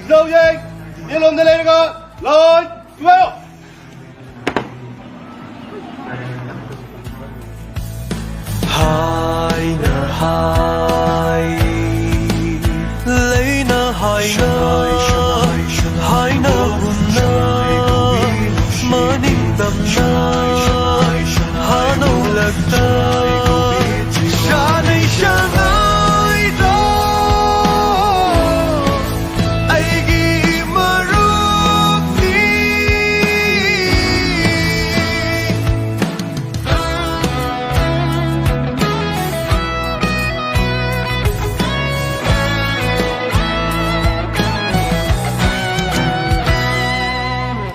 dầu dây đi lùm lên cơ rồi vào hai nở hai lấy nở hai nở hùn nở mơ ninh tâm nở hà nâu lạc tơ cha này cha ơi đó ai ghi mơ rút đi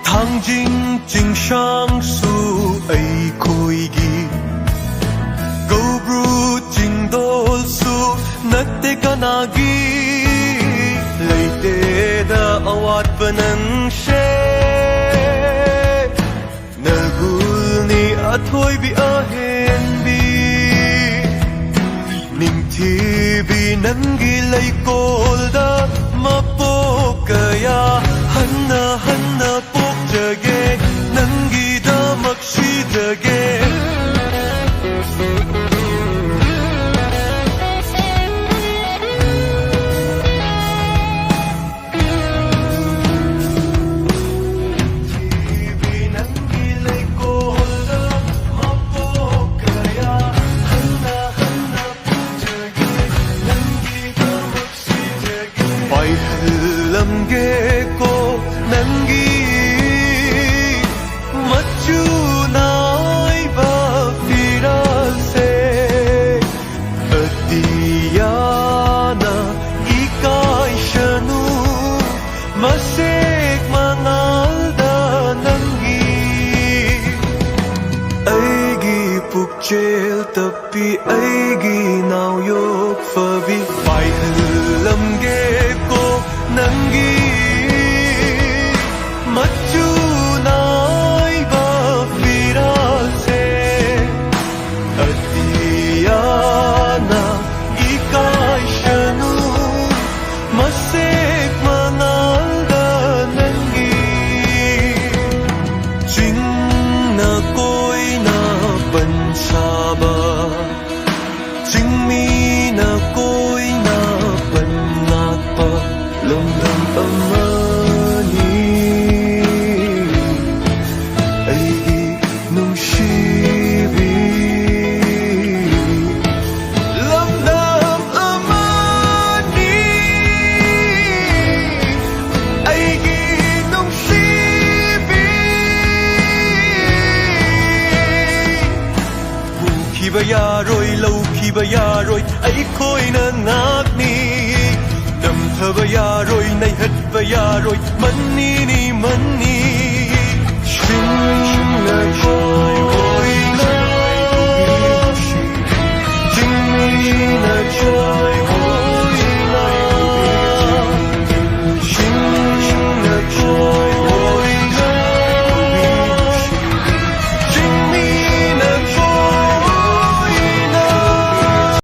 thang jing jing shang su ai khôi gi go bru jing dol su natte kanagi leite da awat banan she nagul ni athoi bi a hen bi ning thi bi nangi lei kol da mapokaya hanna pok jage nangi da makshi jage ko nangi machu nai ba firase atiyana ikai shanu masek mangal da nangi aigi pukchel tapi aigi naw yok fabi pai lam ge ko nangi machu nai ba firase atiyana ikai shanu masek manal da nangi jing na koi na pansaba jing mi na koi na panat pa lom dam amani aigi nung shibi lom dam amani aigi nung shibi bu khi ba ya roi lâu khi ba ya roi ai khoi na nak ni đầm thơ ba ya rồi nay hết ba ya rồi mani ni mani